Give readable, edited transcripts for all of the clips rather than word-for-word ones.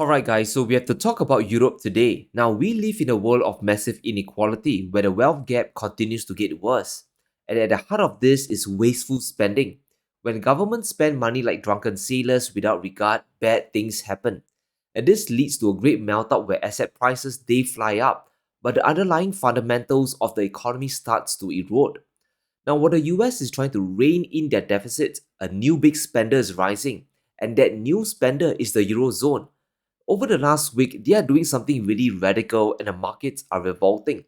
Alright guys, so we have to talk about Europe today. Now we live in a world of massive inequality where the wealth gap continues to get worse. And at the heart of this is wasteful spending. When governments spend money like drunken sailors without regard, bad things happen. And this leads to a great meltdown where asset prices they fly up, but the underlying fundamentals of the economy starts to erode. Now while the US is trying to rein in their deficit, a new big spender is rising, and that new spender is the Eurozone. Over the last week, they are doing something really radical and the markets are revolting.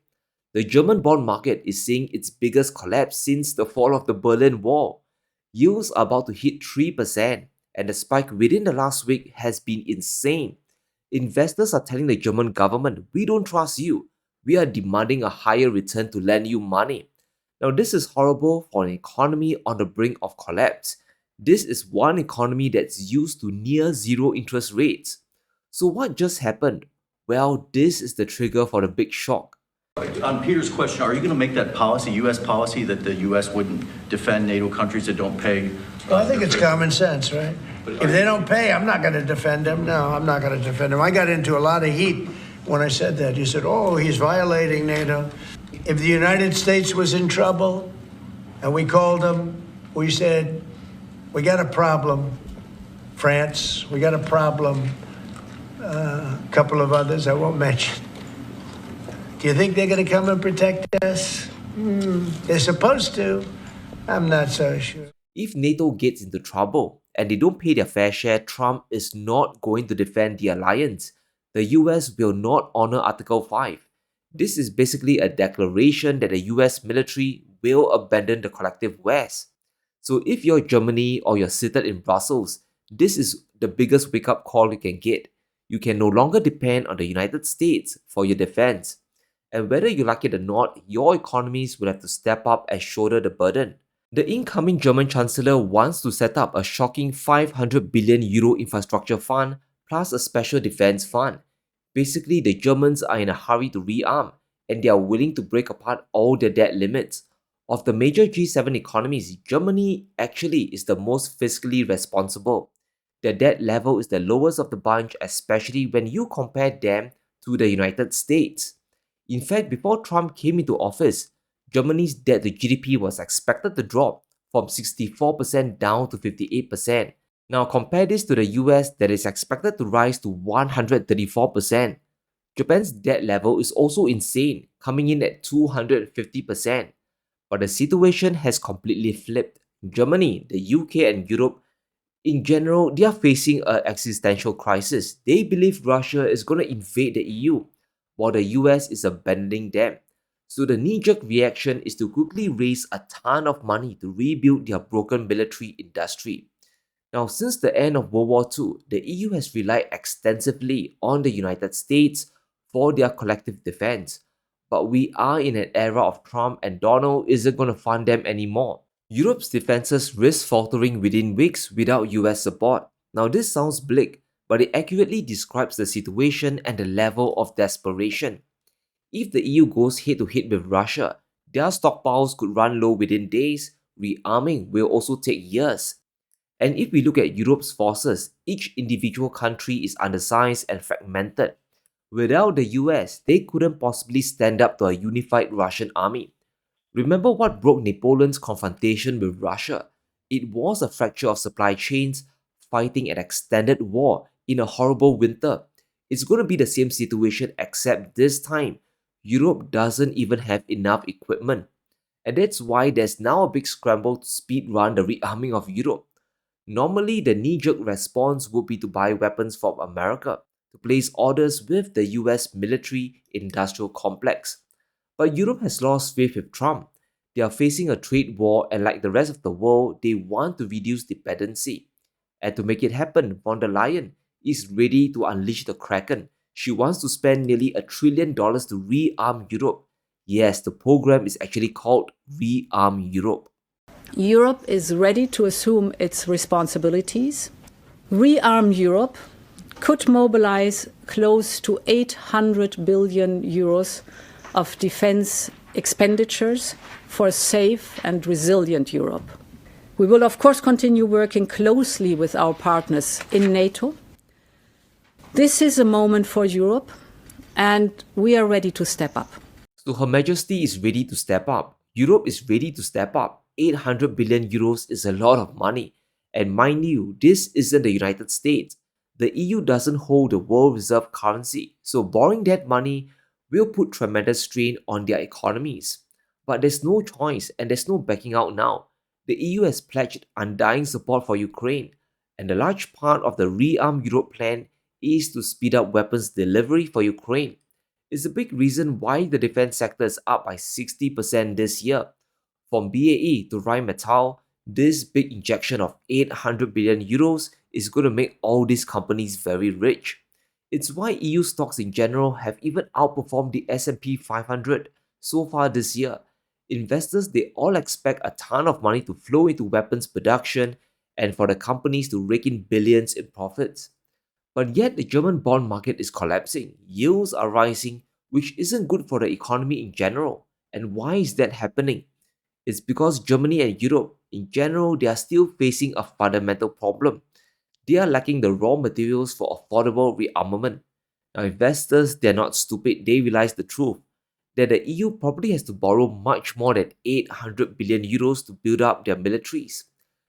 The German bond market is seeing its biggest collapse since the fall of the Berlin Wall. Yields are about to hit 3%, and the spike within the last week has been insane. Investors are telling the German government, "We don't trust you. We are demanding a higher return to lend you money." Now, this is horrible for an economy on the brink of collapse. This is one economy that's used to near zero interest rates. So what just happened? Well, this is the trigger for the big shock. On Peter's question, are you going to make that policy, U.S. policy, that the U.S. wouldn't defend NATO countries that don't pay? Well, I think it's common sense, right? If they don't pay, I'm not going to defend them. No, I'm not going to defend them. I got into a lot of heat when I said that. You said, oh, he's violating NATO. If the United States was in trouble and we called them, we said, we got a problem. France, we got a problem. A couple of others I won't mention. Do you think they're going to come and protect us? They're supposed to. I'm not so sure. If NATO gets into trouble and they don't pay their fair share, Trump is not going to defend the alliance. The US will not honor Article 5. This is basically a declaration that the US military will abandon the collective West. So if you're Germany or you're seated in Brussels, this is the biggest wake-up call you can get. You can no longer depend on the United States for your defense. And whether you like it or not, your economies will have to step up and shoulder the burden. The incoming German Chancellor wants to set up a shocking 500 billion euro infrastructure fund plus a special defense fund. Basically, the Germans are in a hurry to rearm and they are willing to break apart all their debt limits. Of the major G7 economies, Germany actually is the most fiscally responsible. Their debt level is the lowest of the bunch, especially when you compare them to the United States. In fact, before Trump came into office, Germany's debt to GDP was expected to drop from 64% down to 58%. Now compare this to the US that is expected to rise to 134%. Japan's debt level is also insane, coming in at 250%. But the situation has completely flipped. Germany, the UK and Europe in general, they are facing an existential crisis. They believe Russia is going to invade the EU, while the US is abandoning them. So the knee-jerk reaction is to quickly raise a ton of money to rebuild their broken military industry. Now, since the end of World War II, the EU has relied extensively on the United States for their collective defense. But we are in an era of Trump and Donald isn't going to fund them anymore. Europe's defenses risk faltering within weeks without US support. Now this sounds bleak, but it accurately describes the situation and the level of desperation. If the EU goes head-to-head with Russia, their stockpiles could run low within days. Rearming will also take years. And if we look at Europe's forces, each individual country is undersized and fragmented. Without the US, they couldn't possibly stand up to a unified Russian army. Remember what broke Napoleon's confrontation with Russia? It was a fracture of supply chains, fighting an extended war in a horrible winter. It's going to be the same situation except this time, Europe doesn't even have enough equipment. And that's why there's now a big scramble to speed run the rearming of Europe. Normally, the knee-jerk response would be to buy weapons from America, to place orders with the US military-industrial complex. But Europe has lost faith with Trump. They are facing a trade war and like the rest of the world, they want to reduce dependency. And to make it happen, von der Leyen is ready to unleash the Kraken. She wants to spend nearly $1 trillion to rearm Europe. Yes, the program is actually called Rearm Europe. Europe is ready to assume its responsibilities. Rearm Europe could mobilize close to 800 billion euros of defense expenditures for a safe and resilient Europe. We will, of course, continue working closely with our partners in NATO This is a moment for Europe, and we are ready to step up. So Her Majesty is ready to step up. Europe is ready to step up. 800 billion euros is a lot of money. And mind you, this isn't the United States. The EU doesn't hold the world reserve currency, so borrowing that money will put tremendous strain on their economies. But there's no choice and there's no backing out now. The EU has pledged undying support for Ukraine, and a large part of the Rearm Europe plan is to speed up weapons delivery for Ukraine. It's a big reason why the defense sector is up by 60% this year. From BAE to Rheinmetall, this big injection of 800 billion euros is going to make all these companies very rich. It's why EU stocks in general have even outperformed the S&P 500 so far this year. Investors, they all expect a ton of money to flow into weapons production and for the companies to rake in billions in profits. But yet the German bond market is collapsing, yields are rising, which isn't good for the economy in general. And why is that happening? It's because Germany and Europe, in general, they are still facing a fundamental problem. They are lacking the raw materials for affordable rearmament. Now, investors, they're not stupid, they realize the truth that the EU probably has to borrow much more than 800 billion euros to build up their militaries.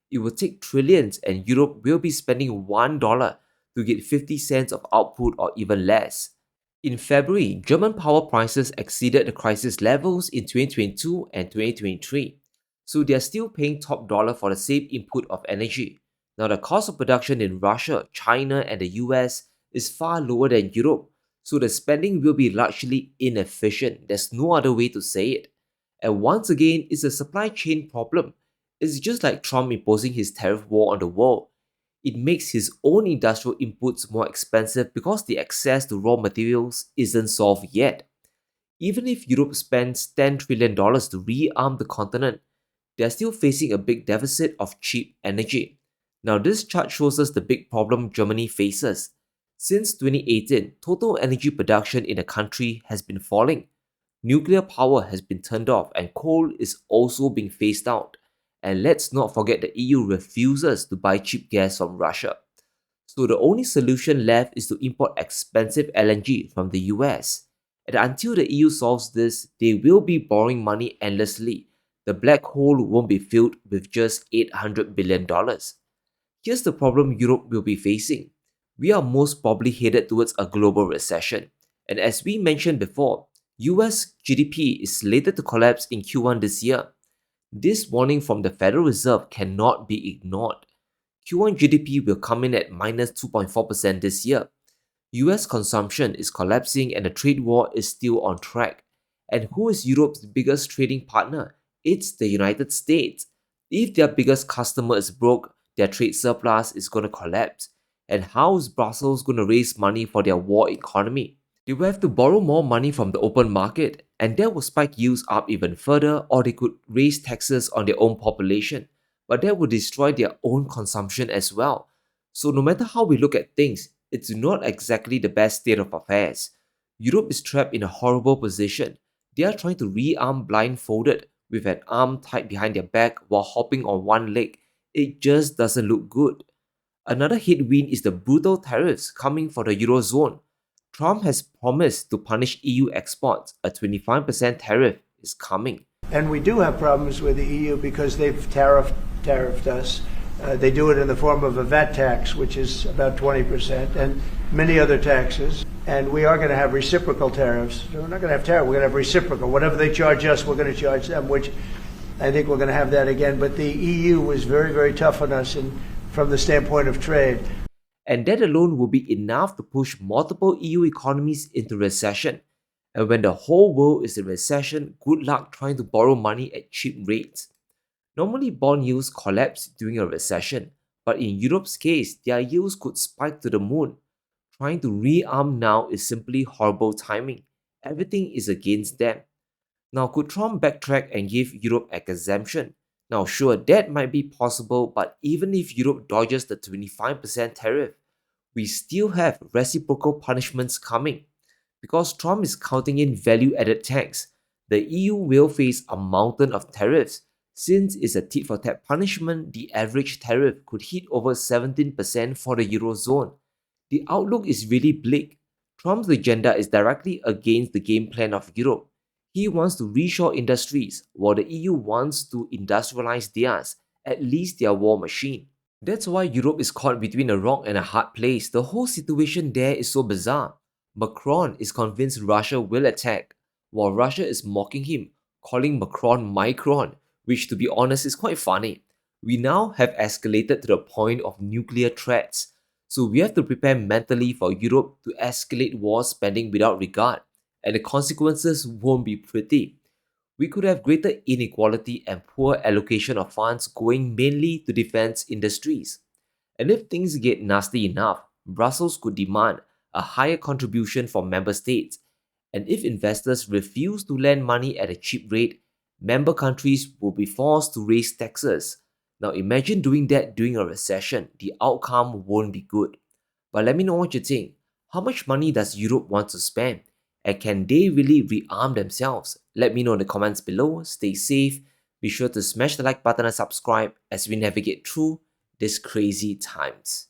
It will take trillions, and Europe will be spending $1 to get 50 cents of output or even less. In February, German power prices exceeded the crisis levels in 2022 and 2023, so they are still paying top dollar for the same input of energy. Now, the cost of production in Russia, China, and the US is far lower than Europe, so the spending will be largely inefficient. There's no other way to say it. And once again, it's a supply chain problem. It's just like Trump imposing his tariff war on the world. It makes his own industrial inputs more expensive because the access to raw materials isn't solved yet. Even if Europe spends $10 trillion to rearm the continent, they are still facing a big deficit of cheap energy. Now, this chart shows us the big problem Germany faces. Since 2018, total energy production in the country has been falling. Nuclear power has been turned off and coal is also being phased out. And let's not forget the EU refuses to buy cheap gas from Russia. So the only solution left is to import expensive LNG from the US. And until the EU solves this, they will be borrowing money endlessly. The black hole won't be filled with just $800 billion. Here's the problem Europe will be facing. We are most probably headed towards a global recession. And as we mentioned before, US GDP is slated to collapse in Q1 this year. This warning from the Federal Reserve cannot be ignored. Q1 GDP will come in at minus 2.4% this year. US consumption is collapsing and the trade war is still on track. And who is Europe's biggest trading partner? It's the United States. If their biggest customer is broke, their trade surplus is going to collapse. And how is Brussels going to raise money for their war economy? They will have to borrow more money from the open market, and that will spike yields up even further, or they could raise taxes on their own population, but that will destroy their own consumption as well. So no matter how we look at things, it's not exactly the best state of affairs. Europe is trapped in a horrible position. They are trying to rearm blindfolded with an arm tied behind their back while hopping on one leg. It just doesn't look good. Another headwind is the brutal tariffs coming for the Eurozone. Trump has promised to punish EU exports. A 25% tariff is coming. And we do have problems with the EU because they've tariffed us. They do it in the form of a VAT tax, which is about 20%, and many other taxes. And we are going to have reciprocal tariffs. We're not going to have tariff, we're going to have reciprocal. Whatever they charge us, we're going to charge them, which I think we're going to have that again. But the EU was very, very tough on us from the standpoint of trade. And that alone will be enough to push multiple EU economies into recession. And when the whole world is in recession, good luck trying to borrow money at cheap rates. Normally, bond yields collapse during a recession, but in Europe's case, their yields could spike to the moon. Trying to rearm now is simply horrible timing. Everything is against them. Now, could Trump backtrack and give Europe an exemption? Now, sure, that might be possible, but even if Europe dodges the 25% tariff, we still have reciprocal punishments coming. Because Trump is counting in value-added tax, the EU will face a mountain of tariffs. Since it's a tit-for-tat punishment, the average tariff could hit over 17% for the Eurozone. The outlook is really bleak. Trump's agenda is directly against the game plan of Europe. He wants to reshore industries, while the EU wants to industrialize theirs, at least their war machine. That's why Europe is caught between a rock and a hard place. The whole situation there is so bizarre. Macron is convinced Russia will attack, while Russia is mocking him, calling Macron Micron, which to be honest is quite funny. We now have escalated to the point of nuclear threats, so we have to prepare mentally for Europe to escalate war spending without regard, and the consequences won't be pretty. We could have greater inequality and poor allocation of funds going mainly to defense industries. And if things get nasty enough, Brussels could demand a higher contribution from member states. And if investors refuse to lend money at a cheap rate, member countries will be forced to raise taxes. Now imagine doing that during a recession. The outcome won't be good. But let me know what you think. How much money does Europe want to spend? And can they really rearm themselves? Let me know in the comments below. Stay safe. Be sure to smash the like button and subscribe as we navigate through these crazy times.